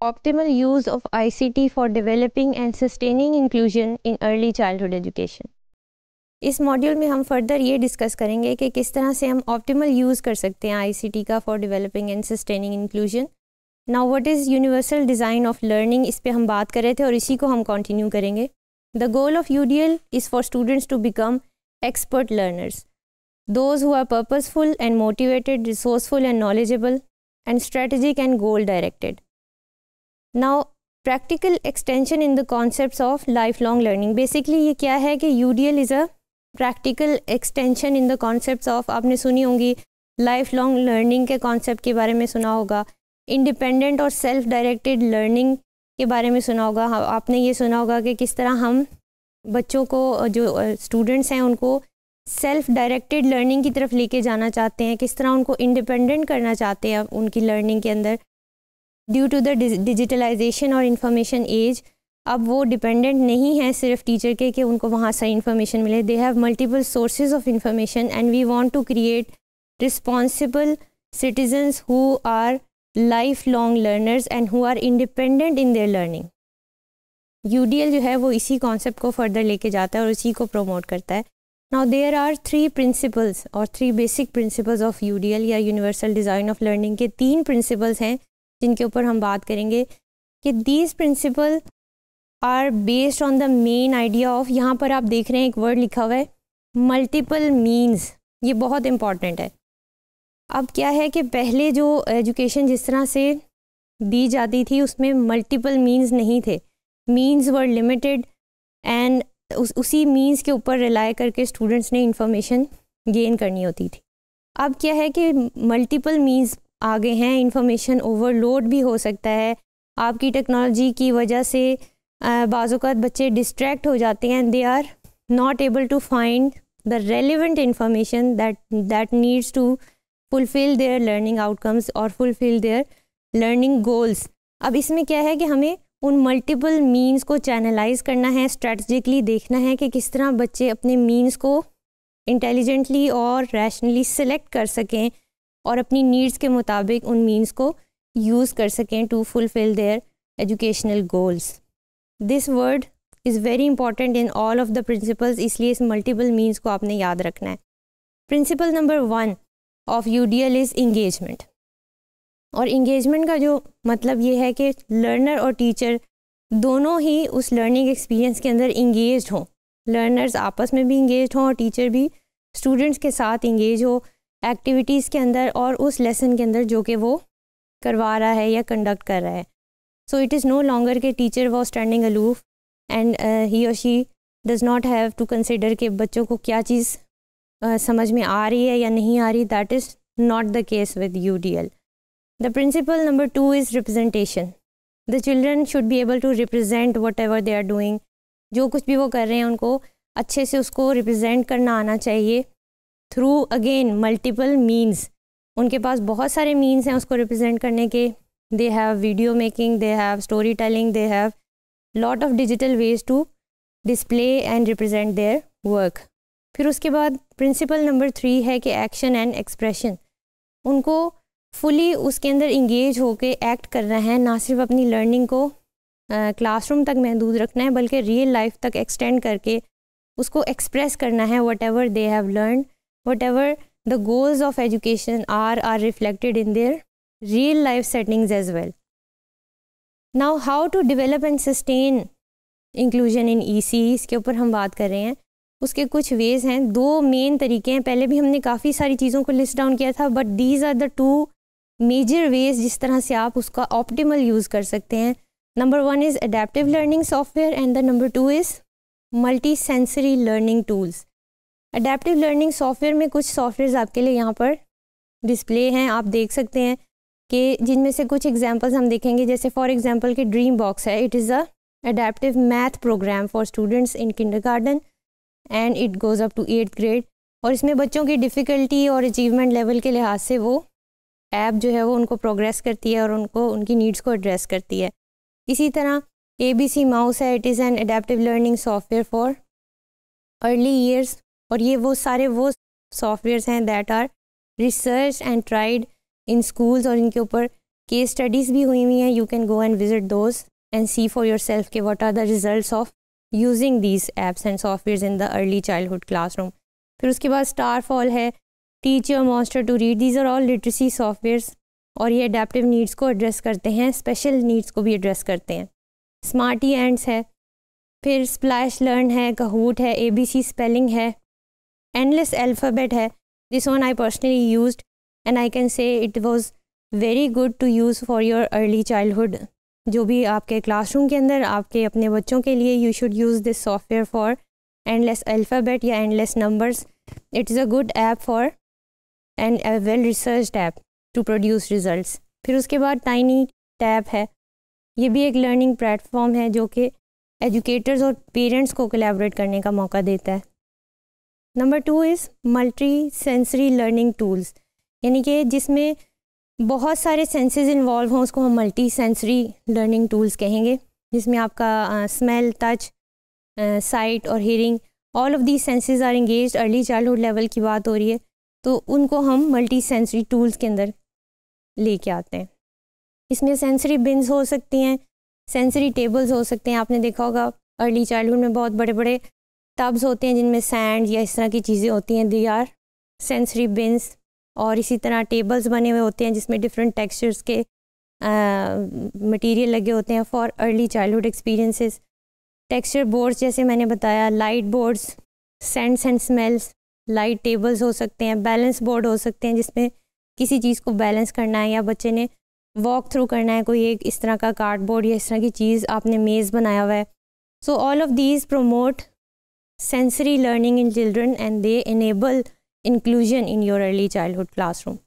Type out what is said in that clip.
optimal use of ICT for developing and sustaining inclusion in early childhood education. इस module में हम further ये discuss करेंगे कि किस तरह से हम ऑप्टिमल यूज़ कर सकते हैं ICT का for developing and sustaining inclusion. Now what is universal design of learning, इस पे हम बात कर रहे थे और इसी को हम कंटिन्यू करेंगे. The goal of UDL is for students to become expert learners, those who are purposeful and motivated, resourceful and knowledgeable, and strategic and goal directed. Now practical extension in the concepts of lifelong learning. Basically ये क्या है कि UDL is a practical extension in the concepts of, आपने सुनी होंगी lifelong learning के concept के बारे में सुना होगा, independent और self directed learning के बारे में सुना होगा. आपने ये सुना होगा कि किस तरह हम बच्चों को, जो स्टूडेंट्स हैं, उनको सेल्फ डायरेक्टेड लर्निंग की तरफ लेके जाना चाहते हैं, किस तरह उनको इंडिपेंडेंट करना चाहते हैं उनकी लर्निंग के अंदर. ड्यू टू द डिजिटलाइजेशन और इंफॉर्मेशन एज, अब वो डिपेंडेंट नहीं है सिर्फ टीचर के कि उनको वहाँ से इंफॉर्मेशन मिले. They have multiple sources of information and we want to create responsible citizens who are life long learners and who are independent in their learning. UDL जो है वो इसी कॉन्सेप्ट को फर्दर लेके जाता है और इसी को प्रमोट करता है. नाउ देयर आर 3 प्रिंसिपल्स और 3 बेसिक प्रिंसिपल्स ऑफ UDL या यूनिवर्सल डिज़ाइन ऑफ लर्निंग के 3 प्रिंसिपल्स हैं जिनके ऊपर हम बात करेंगे कि these principle are based on the main idea of, यहाँ पर आप देख रहे हैं एक वर्ड लिखा हुआ है मल्टीपल मीन्स. ये बहुत इम्पॉर्टेंट है. अब क्या है कि पहले जो एजुकेशन जिस तरह से दी जाती थी उसमें मल्टीपल मीन्स नहीं थे. मीन्स वर लिमिटेड एंड उसी मीन्स के ऊपर रिलाई करके स्टूडेंट्स ने इंफॉर्मेशन गेन करनी होती थी. अब क्या है कि मल्टीपल मीन्स आ गए हैं, इंफॉर्मेशन ओवरलोड भी हो सकता है. आपकी टेक्नोलॉजी की वजह से बाज़ औक़ात बच्चे डिस्ट्रैक्ट हो जाते हैं. They are not able to find the relevant information that needs to fulfil their learning outcomes और फुलफ़िल देयर लर्निंग गोल्स. अब इसमें क्या है कि हमें उन मल्टीपल मीन्स को चैनलाइज करना है, स्ट्रैटेजिकली देखना है कि किस तरह बच्चे अपने मीन्स को इंटेलिजेंटली और रैशनली सिलेक्ट कर सकें और अपनी नीड्स के मुताबिक उन मीन्स को यूज़ कर सकें to fulfil their educational goals. This word is very important in all of the principles, इसलिए इस मल्टीपल मीन्स को आपने याद रखना है. Principle number 1 of UDL is engagement. और इंगेजमेंट का जो मतलब ये है कि लर्नर और टीचर दोनों ही उस लर्निंग एक्सपीरियंस के अंदर इंगेज्ड हों. लर्नर्स आपस में भी इंगेज्ड हों और टीचर भी स्टूडेंट्स के साथ इंगेज हो एक्टिविटीज़ के अंदर और उस लेसन के अंदर जो कि वो करवा रहा है या कंडक्ट कर रहा है. So it is no longer के teacher was standing aloof and he और she does not have to consider कि बच्चों को क्या चीज़ समझ में आ रही है या नहीं आ रही. That is not the case with UDL. The principle number 2 is representation. The children should be able to represent whatever they are doing. जो कुछ भी वो कर रहे हैं उनको अच्छे से उसको represent करना आना चाहिए through again multiple means. उनके पास बहुत सारे means हैं उसको represent करने के. They have video making, they have storytelling, they have lot of digital ways to display and represent their work. फिर उसके बाद principle number 3 है कि action and expression. उनको फुली उसके अंदर इंगेज होके एक्ट करना है, ना सिर्फ अपनी लर्निंग को क्लासरूम तक महदूद रखना है बल्कि रियल लाइफ तक एक्सटेंड करके उसको एक्सप्रेस करना है. Whatever they have learn, whatever the goals of education are reflected in their real life settings as well. Now how to develop and sustain inclusion in EC, इसके ऊपर हम बात कर रहे हैं. उसके कुछ वेज़ हैं, 2 मेन तरीके हैं. पहले भी हमने काफ़ी सारी चीज़ों को लिस्ट डाउन किया था but these are the 2 major ways जिस तरह से आप उसका ऑप्टिमल यूज़ कर सकते हैं. Number 1 is adaptive learning software and the number 2 is multi sensory learning tools. Adaptive learning software में कुछ सॉफ्टवेयर आपके लिए यहाँ पर डिस्प्ले हैं, आप देख सकते हैं कि जिनमें से कुछ एग्जांपल्स हम देखेंगे. जैसे फॉर एग्जांपल कि ड्रीम बॉक्स है. It is a adaptive math program for students in kindergarten and it goes up to 8th grade. और इसमें बच्चों की डिफ़िकल्टी और अचीवमेंट लेवल के लिहाज से वो ऐप जो है वो उनको प्रोग्रेस करती है और उनको उनकी नीड्स को एड्रेस करती है. इसी तरह ABC माउस है. It is an adaptive learning software for early years. और ये वो सारे वो सॉफ्टवेयर्स हैं that are research and tried in schools और इनके ऊपर केस स्टडीज़ भी हुई हुई हैं, you can go and visit those and see for yourself के what are the results of using these apps and software in the early childhood classroom. फिर उसके बाद स्टार फॉल है, teach your monster to read, these are all literacy softwares और ये adaptive needs को address करते हैं, स्पेशल नीड्स को भी एड्रेस करते हैं। स्मार्टी एंड्स है, फिर स्प्लैश लर्न है, कहूट है, ABC स्पेलिंग है, एंडलेस अल्फ़ाबेट है। This one I personally used and I can say it was very good to use for your early childhood. जो भी आपके क्लासरूम के अंदर आपके अपने बच्चों के लिए you should use this software for endless alphabet या endless numbers. It is a good app for and a well researched app to produce results. फिर उसके बाद टाइनी टैब है, ये भी एक लर्निंग प्लेटफॉर्म है जो कि एजुकेटर्स और पेरेंट्स को कोलैबोरेट करने का मौका देता है। Number 2 is multi sensory learning tools, यानी कि जिसमें बहुत सारे सेंसेस इन्वॉल्व हों उसको हम मल्टी सेंसरी लर्निंग टूल्स कहेंगे, जिसमें आपका स्मेल, टच, साइट और hearing, all of these senses are engaged. Early childhood level की बात हो रही है तो उनको हम मल्टी सेंसरी टूल्स के अंदर लेके आते हैं। इसमें सेंसरी बिन्स हो सकती हैं, सेंसरी टेबल्स हो सकते हैं। आपने देखा होगा अर्ली चाइल्डहुड में बहुत बड़े बड़े टब्स होते हैं जिनमें सैंड या इस तरह की चीज़ें होती हैं, दे आर सेंसरी बिन्स। और इसी तरह टेबल्स बने हुए होते हैं जिसमें डिफरेंट टेक्सचर्स के मटेरियल लगे होते हैं for early childhood experiences. Texture boards जैसे मैंने बताया, light boards, scents and smells, light tables हो सकते हैं, बैलेंस बोर्ड हो सकते हैं जिसमें किसी चीज़ को बैलेंस करना है या बच्चे ने वॉक थ्रू करना है, कोई एक इस तरह का कार्डबोर्ड या इस तरह की चीज़ आपने मेज़ बनाया हुआ है। So all of these promote sensory learning in children and they enable inclusion in your early childhood classroom.